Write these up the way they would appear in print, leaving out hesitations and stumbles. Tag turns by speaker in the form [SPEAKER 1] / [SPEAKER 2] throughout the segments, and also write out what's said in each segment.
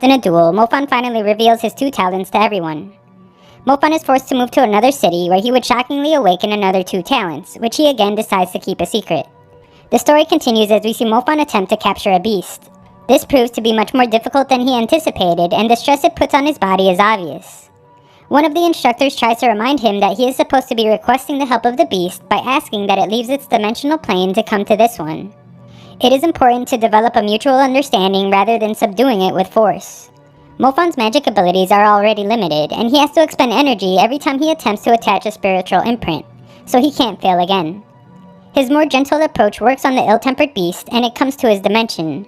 [SPEAKER 1] in a duel, Mofan finally reveals his two talents to everyone. Mofan is forced to move to another city where he would shockingly awaken another two talents, which he again decides to keep a secret. The story continues as we see Mofan attempt to capture a beast. This proves to be much more difficult than he anticipated, and the stress it puts on his body is obvious. One of the instructors tries to remind him that he is supposed to be requesting the help of the beast by asking that it leaves its dimensional plane to come to this one. It is important to develop a mutual understanding rather than subduing it with force. Mofan's magic abilities are already limited, and he has to expend energy every time he attempts to attach a spiritual imprint, so he can't fail again. His more gentle approach works on the ill-tempered beast, and it comes to his dimension.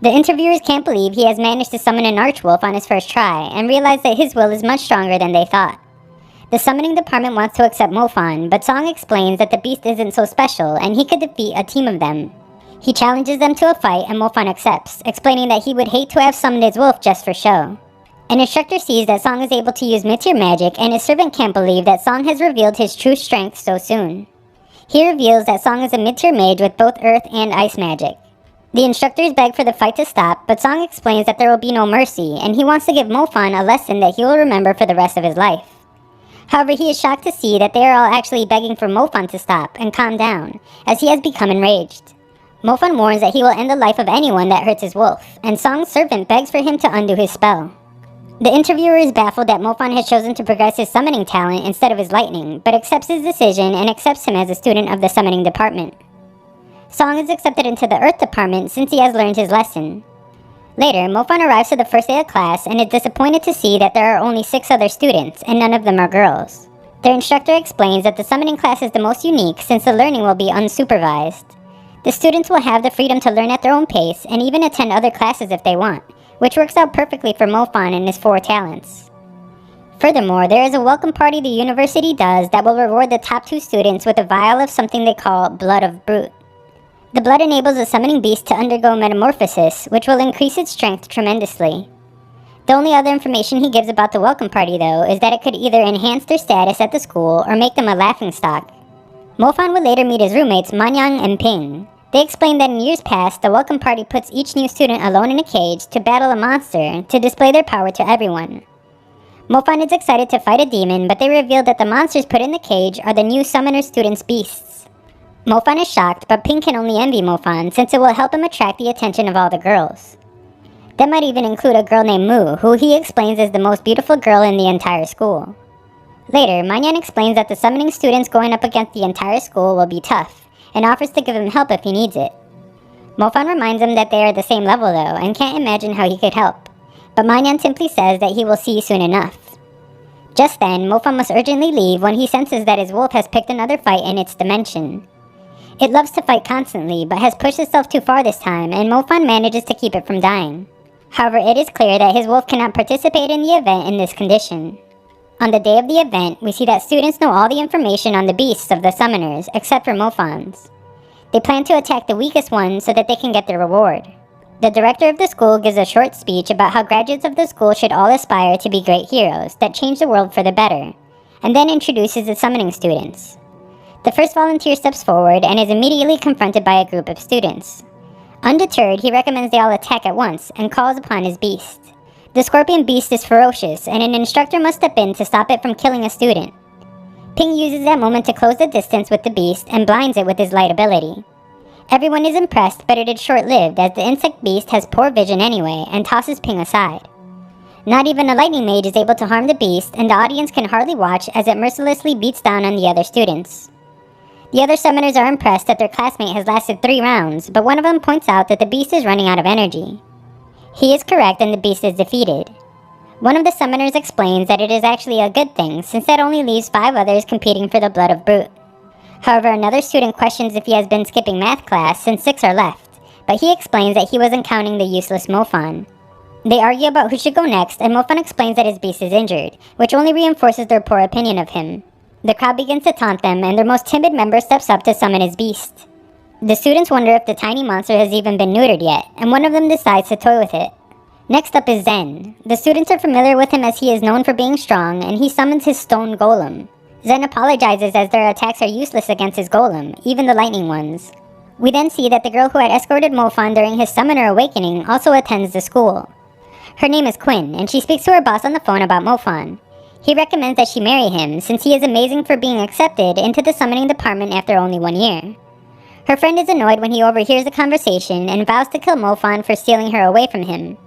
[SPEAKER 1] The interviewers can't believe he has managed to summon an archwolf on his first try, and realize that his will is much stronger than they thought. The summoning department wants to accept Mofan, but Song explains that the beast isn't so special, and he could defeat a team of them. He challenges them to a fight, and Mofan accepts, explaining that he would hate to have summoned his wolf just for show. An instructor sees that Song is able to use mid-tier magic, and his servant can't believe that Song has revealed his true strength so soon. He reveals that Song is a mid-tier mage with both earth and ice magic. The instructors beg for the fight to stop, but Song explains that there will be no mercy, and he wants to give Mofan a lesson that he will remember for the rest of his life. However, he is shocked to see that they are all actually begging for Mofan to stop and calm down, as he has become enraged. Mofan warns that he will end the life of anyone that hurts his wolf, and Song's servant begs for him to undo his spell. The interviewer is baffled that Mofan has chosen to progress his summoning talent instead of his lightning, but accepts his decision and accepts him as a student of the summoning department. Song is accepted into the Earth Department since he has learned his lesson. Later, Mofan arrives to the first day of class and is disappointed to see that there are only 6 other students, and none of them are girls. Their instructor explains that the summoning class is the most unique since the learning will be unsupervised. The students will have the freedom to learn at their own pace and even attend other classes if they want, which works out perfectly for Mofan and his 4 talents. Furthermore, there is a welcome party the university does that will reward the top 2 students with a vial of something they call Blood of Brute. The blood enables the summoning beast to undergo metamorphosis, which will increase its strength tremendously. The only other information he gives about the welcome party, though, is that it could either enhance their status at the school or make them a laughingstock. Mofan would later meet his roommates Manyang and Ping. They explain that in years past, the welcome party puts each new student alone in a cage to battle a monster to display their power to everyone. Mofan is excited to fight a demon, but they reveal that the monsters put in the cage are the new summoner students' beasts. Mofan is shocked, but Ping can only envy Mofan since it will help him attract the attention of all the girls. That might even include a girl named Mu, who he explains is the most beautiful girl in the entire school. Later, Manyan explains that the summoning students going up against the entire school will be tough, and offers to give him help if he needs it. Mofan reminds him that they are the same level though, and can't imagine how he could help, but Manyan simply says that he will see soon enough. Just then, Mofan must urgently leave when he senses that his wolf has picked another fight in its dimension. It loves to fight constantly, but has pushed itself too far this time, and Mofan manages to keep it from dying. However, it is clear that his wolf cannot participate in the event in this condition. On the day of the event, we see that students know all the information on the beasts of the summoners, except for Mofan's. They plan to attack the weakest one so that they can get their reward. The director of the school gives a short speech about how graduates of the school should all aspire to be great heroes that change the world for the better, and then introduces the summoning students. The first volunteer steps forward and is immediately confronted by a group of students. Undeterred, he recommends they all attack at once and calls upon his beast. The scorpion beast is ferocious, and an instructor must step in to stop it from killing a student. Ping uses that moment to close the distance with the beast and blinds it with his light ability. Everyone is impressed, but it is short-lived as the insect beast has poor vision anyway and tosses Ping aside. Not even a lightning mage is able to harm the beast, and the audience can hardly watch as it mercilessly beats down on the other students. The other summoners are impressed that their classmate has lasted 3 rounds, but one of them points out that the beast is running out of energy. He is correct and the beast is defeated. One of the summoners explains that it is actually a good thing since that only leaves 5 others competing for the Blood of Brute. However, another student questions if he has been skipping math class since 6 are left, but he explains that he wasn't counting the useless Mofan. They argue about who should go next, and Mofan explains that his beast is injured, which only reinforces their poor opinion of him. The crowd begins to taunt them, and their most timid member steps up to summon his beast. The students wonder if the tiny monster has even been neutered yet, and one of them decides to toy with it. Next up is Zen. The students are familiar with him as he is known for being strong, and he summons his stone golem. Zen apologizes as their attacks are useless against his golem, even the lightning ones. We then see that the girl who had escorted Mofan during his summoner awakening also attends the school. Her name is Quinn, and she speaks to her boss on the phone about Mofan. He recommends that she marry him, since he is amazing for being accepted into the summoning department after only 1 year. Her friend is annoyed when he overhears the conversation and vows to kill Mofan for stealing her away from him.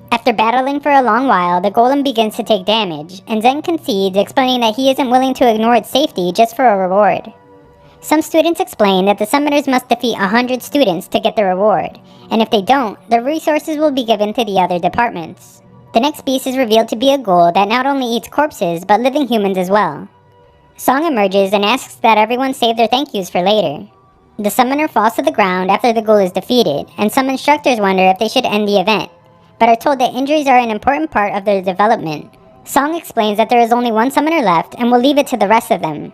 [SPEAKER 1] After battling for a long while, the golem begins to take damage, and Zen concedes, explaining that he isn't willing to ignore its safety just for a reward. Some students explain that the summoners must defeat 100 students to get the reward, and if they don't, the resources will be given to the other departments. The next beast is revealed to be a ghoul that not only eats corpses, but living humans as well. Song emerges and asks that everyone save their thank yous for later. The summoner falls to the ground after the ghoul is defeated, and some instructors wonder if they should end the event, but are told that injuries are an important part of their development. Song explains that there is only one summoner left and will leave it to the rest of them.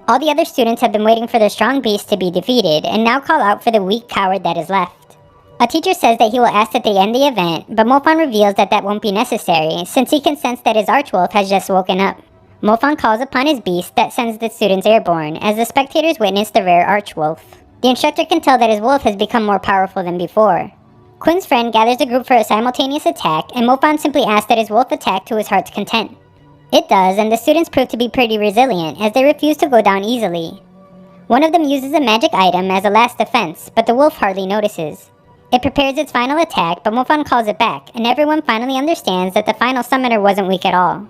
[SPEAKER 1] All the other students have been waiting for the strong beast to be defeated, and now call out for the weak coward that is left. A teacher says that he will ask that they end the event, but Mofan reveals that that won't be necessary, since he can sense that his archwolf has just woken up. Mofan calls upon his beast that sends the students airborne, as the spectators witness the rare archwolf. The instructor can tell that his wolf has become more powerful than before. Quinn's friend gathers the group for a simultaneous attack, and Mofan simply asks that his wolf attack to his heart's content. It does, and the students prove to be pretty resilient, as they refuse to go down easily. One of them uses a magic item as a last defense, but the wolf hardly notices. It prepares its final attack, but Mofan calls it back, and everyone finally understands that the final summoner wasn't weak at all.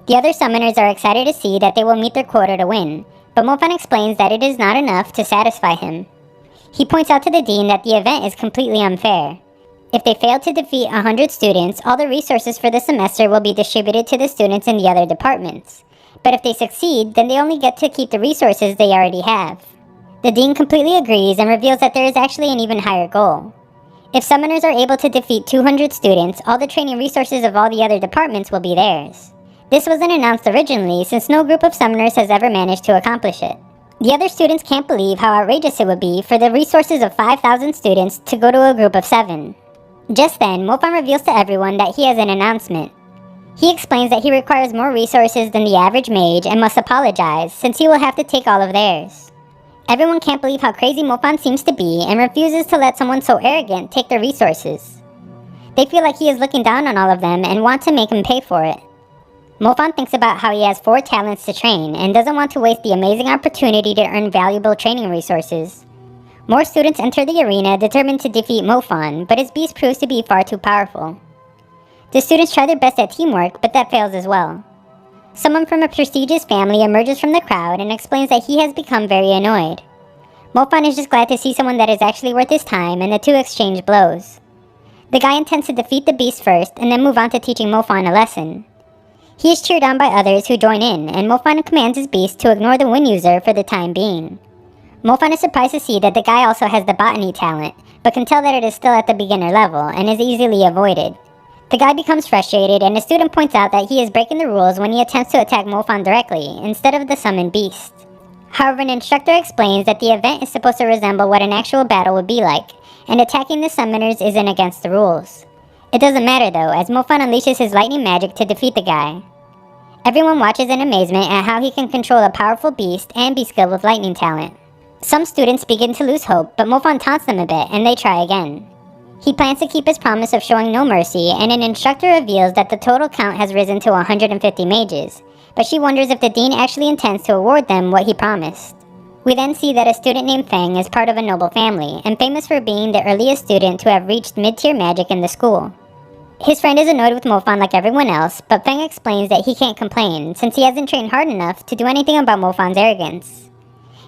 [SPEAKER 1] The other summoners are excited to see that they will meet their quota to win, but Mofan explains that it is not enough to satisfy him. He points out to the dean that the event is completely unfair. If they fail to defeat 100 students, all the resources for the semester will be distributed to the students in the other departments. But if they succeed, then they only get to keep the resources they already have. The dean completely agrees and reveals that there is actually an even higher goal. If summoners are able to defeat 200 students, all the training resources of all the other departments will be theirs. This wasn't announced originally, since no group of summoners has ever managed to accomplish it. The other students can't believe how outrageous it would be for the resources of 5,000 students to go to a group of 7. Just then, Mofan reveals to everyone that he has an announcement. He explains that he requires more resources than the average mage and must apologize, since he will have to take all of theirs. Everyone can't believe how crazy Mofan seems to be and refuses to let someone so arrogant take their resources. They feel like he is looking down on all of them and want to make him pay for it. Mofan thinks about how he has 4 talents to train and doesn't want to waste the amazing opportunity to earn valuable training resources. More students enter the arena determined to defeat Mofan, but his beast proves to be far too powerful. The students try their best at teamwork, but that fails as well. Someone from a prestigious family emerges from the crowd and explains that he has become very annoyed. Mofan is just glad to see someone that is actually worth his time, and the two exchange blows. The guy intends to defeat the beast first and then move on to teaching Mofan a lesson. He is cheered on by others who join in, and Mofan commands his beast to ignore the wind user for the time being. Mofan is surprised to see that the guy also has the botany talent, but can tell that it is still at the beginner level and is easily avoided. The guy becomes frustrated, and a student points out that he is breaking the rules when he attempts to attack Mofan directly, instead of the summoned beast. However, an instructor explains that the event is supposed to resemble what an actual battle would be like, and attacking the summoners isn't against the rules. It doesn't matter though, as Mofan unleashes his lightning magic to defeat the guy. Everyone watches in amazement at how he can control a powerful beast and be skilled with lightning talent. Some students begin to lose hope, but Mofan taunts them a bit, and they try again. He plans to keep his promise of showing no mercy, and an instructor reveals that the total count has risen to 150 mages, but she wonders if the dean actually intends to award them what he promised. We then see that a student named Feng is part of a noble family, and famous for being the earliest student to have reached mid-tier magic in the school. His friend is annoyed with Mofan like everyone else, but Feng explains that he can't complain, since he hasn't trained hard enough to do anything about Mofan's arrogance.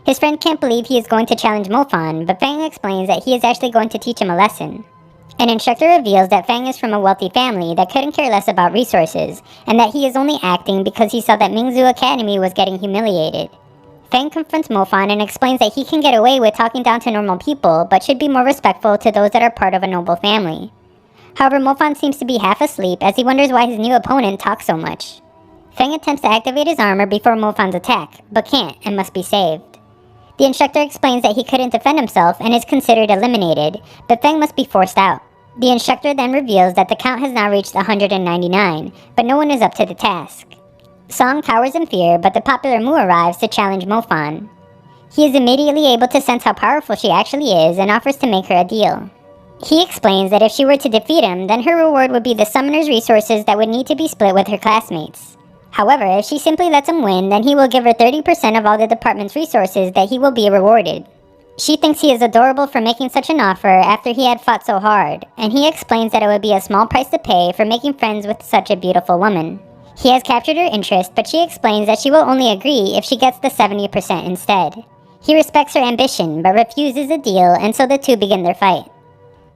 [SPEAKER 1] His friend can't believe he is going to challenge Mofan, but Feng explains that he is actually going to teach him a lesson. An instructor reveals that Feng is from a wealthy family that couldn't care less about resources, and that he is only acting because he saw that Mingzhu Academy was getting humiliated. Feng confronts Mofan and explains that he can get away with talking down to normal people, but should be more respectful to those that are part of a noble family. However, Mofan seems to be half asleep as he wonders why his new opponent talks so much. Feng attempts to activate his armor before Mofan's attack, but can't and must be saved. The instructor explains that he couldn't defend himself and is considered eliminated, but Feng must be forced out. The instructor then reveals that the count has now reached 199, but no one is up to the task. Song cowers in fear, but the popular Mu arrives to challenge Mofan. He is immediately able to sense how powerful she actually is and offers to make her a deal. He explains that if she were to defeat him, then her reward would be the summoner's resources that would need to be split with her classmates. However, if she simply lets him win, then he will give her 30% of all the department's resources that he will be rewarded. She thinks he is adorable for making such an offer after he had fought so hard, and he explains that it would be a small price to pay for making friends with such a beautiful woman. He has captured her interest, but she explains that she will only agree if she gets the 70% instead. He respects her ambition, but refuses the deal, and so the two begin their fight.